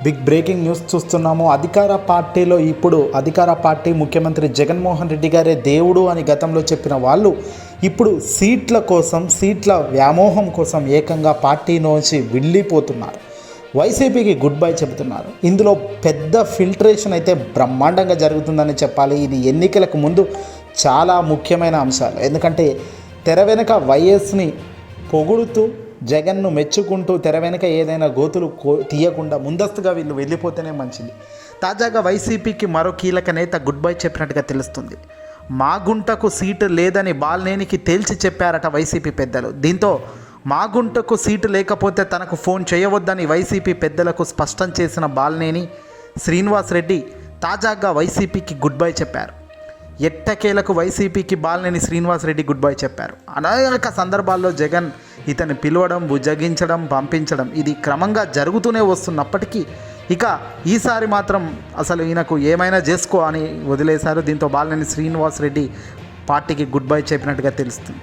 Big breaking news చూస్తున్నాము. అధికార party ముఖ్యమంత్రి జగన్మోహన్ రెడ్డి గారే దేవుడు అని గతంలో చెప్పిన వాళ్ళు ఇప్పుడు సీట్ల వ్యామోహం కోసం ఏకంగా పార్టీ నుంచి వెళ్ళిపోతున్నారు. వైసీపీకి గుడ్ బై చెబుతున్నారు. ఇందులో పెద్ద ఫిల్టరేషన్ అయితే బ్రహ్మాండంగా జరుగుతుందని చెప్పాలి. ఇది ఎన్నికలకు ముందు చాలా ముఖ్యమైన అంశాలు. ఎందుకంటే తెర వెనుక వైఎస్ని పొగుడుతూ జగన్ను మెచ్చుకుంటూ తెర వెనుక ఏదైనా గోతులు తీయకుండా ముందస్తుగా వీళ్ళు వెళ్ళిపోతేనే మంచిది. తాజాగా వైసీపీకి మరో కీలక నేత గుడ్ బై చెప్పినట్టుగా తెలుస్తుంది. మాగుంటకు సీటు లేదని బాలినేనికి తేల్చి చెప్పారట వైసీపీ పెద్దలు. దీంతో మాగుంటకు సీటు లేకపోతే తనకు ఫోన్ చేయవద్దని వైసీపీ పెద్దలకు స్పష్టం చేసిన బాలినేని శ్రీనివాసరెడ్డి తాజాగా వైసీపీకి గుడ్ బై చెప్పారు. ఎట్టకేలకు వైసీపీకి బాలినేని శ్రీనివాసరెడ్డి గుడ్ బై చెప్పారు. అనేక సందర్భాల్లో జగన్ ఇతన్ని పిలవడం, బుజ్జగించడం, పంపించడం ఇది క్రమంగా జరుగుతూనే వస్తున్నప్పటికీ ఇక ఈసారి మాత్రం అసలు ఈయనకు ఏమైనా చేసుకో అని వదిలేశారు. దీంతో బాలినేని శ్రీనివాసరెడ్డి పార్టీకి గుడ్ బై చెప్పినట్టుగా తెలుస్తుంది.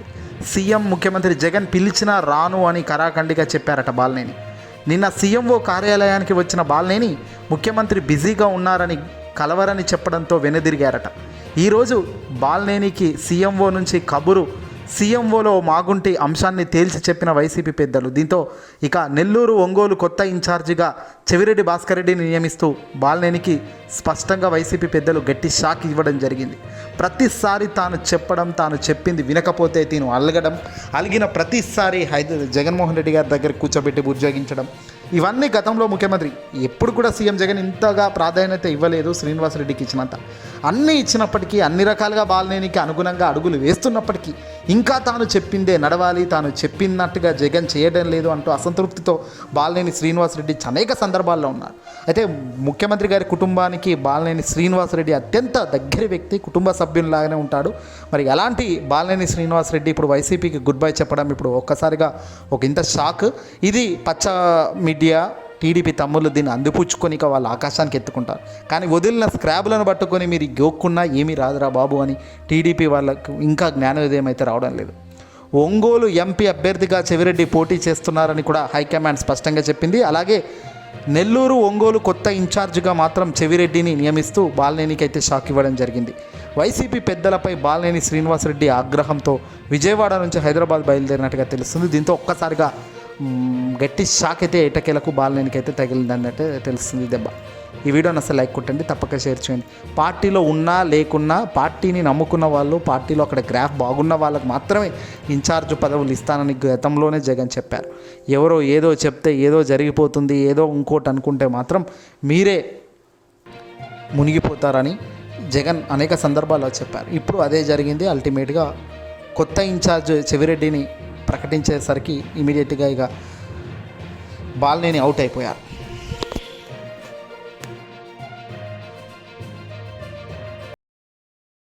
సీఎం ముఖ్యమంత్రి జగన్ పిలిచినా రాను అని కరాఖండిగా చెప్పారట బాలినేని. నిన్న సీఎంఓ కార్యాలయానికి వచ్చిన బాలినేని ముఖ్యమంత్రి బిజీగా ఉన్నారని కలవరని చెప్పడంతో వెనుదిరిగారట. ఈరోజు బాలినేనికి సీఎంఓ నుంచి కబురు, సీఎంఓలో మాగుంటి అంశాన్ని తేల్చి చెప్పిన వైసీపీ పెద్దలు. దీంతో ఇక నెల్లూరు, ఒంగోలు కొత్త ఇన్ఛార్జిగా చెవిరెడ్డి భాస్కర్ రెడ్డిని నియమిస్తూ బాలినేనికి స్పష్టంగా వైసీపీ పెద్దలు గట్టి షాక్ ఇవ్వడం జరిగింది. ప్రతిసారి తాను చెప్పింది వినకపోతే అలిగిన ప్రతిసారి జగన్మోహన్ రెడ్డి గారి దగ్గర కూర్చోబెట్టి బుజ్జగించడం, ఇవన్నీ గతంలో ముఖ్యమంత్రి ఎప్పుడు కూడా సీఎం జగన్ ఇంతగా ప్రాధాన్యత ఇవ్వలేదు. శ్రీనివాసరెడ్డికి ఇచ్చినంత అన్నీ ఇచ్చినప్పటికీ, అన్ని రకాలుగా బాలినేనికి అనుగుణంగా అడుగులు వేస్తున్నప్పటికీ ఇంకా తాను చెప్పిందే నడవాలి, తాను చెప్పినట్టుగా జగన్ చేయడం లేదు అంటూ అసంతృప్తితో బాలినేని శ్రీనివాసరెడ్డి అనేక సందర్భాల్లో ఉన్నారు. అయితే ముఖ్యమంత్రి గారి కుటుంబానికి బాలినేని శ్రీనివాసరెడ్డి అత్యంత దగ్గర వ్యక్తి, కుటుంబ సభ్యునిలాగానే ఉంటాడు. మరి అలాంటి బాలినేని శ్రీనివాసరెడ్డి ఇప్పుడు వైసీపీకి గుడ్ బై చెప్పడం ఇప్పుడు ఒక్కసారిగా ఒక ఇంత షాక్. ఇది పచ్చ మీడియా, టీడీపీ తమ్ముళ్ళు దీన్ని అందిపుచ్చుకొని ఇక వాళ్ళు ఆకాశానికి ఎత్తుకుంటారు. కానీ వదిలిన స్క్రాబ్లను పట్టుకొని మీరు గోక్కున్నా ఏమీ రాదురా బాబు అని టీడీపీ వాళ్ళకు ఇంకా జ్ఞానోదయం అయితే రావడం లేదు. ఒంగోలు ఎంపీ అభ్యర్థిగా చెవిరెడ్డి పోటీ చేస్తున్నారని కూడా హైకమాండ్ స్పష్టంగా చెప్పింది. అలాగే నెల్లూరు, ఒంగోలు కొత్త ఇన్ఛార్జిగా మాత్రం చెవిరెడ్డిని నియమిస్తూ బాలినేనికి అయితే షాక్ ఇవ్వడం జరిగింది. వైసీపీ పెద్దలపై బాలినేని శ్రీనివాసరెడ్డి ఆగ్రహంతో విజయవాడ నుంచి హైదరాబాద్ బయలుదేరినట్టుగా తెలుస్తుంది. దీంతో ఒక్కసారిగా గట్టి షాక్ అయితే ఎటకేలకు బాలినేనికి అయితే తగిలిందన్నట్టే తెలుస్తుంది దెబ్బ. ఈ వీడియోని అసలు లైక్ కొట్టండి, తప్పక షేర్ చేయండి. పార్టీలో ఉన్నా లేకున్నా పార్టీని నమ్ముకున్న వాళ్ళు, పార్టీలో అక్కడ గ్రాఫ్ బాగున్న వాళ్ళకు మాత్రమే ఇన్ఛార్జ్ పదవులు ఇస్తానని గతంలోనే జగన్ చెప్పారు. ఎవరో ఏదో చెప్తే ఏదో జరిగిపోతుంది, ఏదో ఇంకోటి అనుకుంటే మాత్రం మీరే మునిగిపోతారని జగన్ అనేక సందర్భాల్లో చెప్పారు. ఇప్పుడు అదే జరిగింది. అల్టిమేట్గా కొత్త ఇన్ఛార్జ్ చెవిరెడ్డిని ప్రకటించేసరికి ఇమీడియట్గా ఇక బాలినేని అవుట్ అయిపోయారు.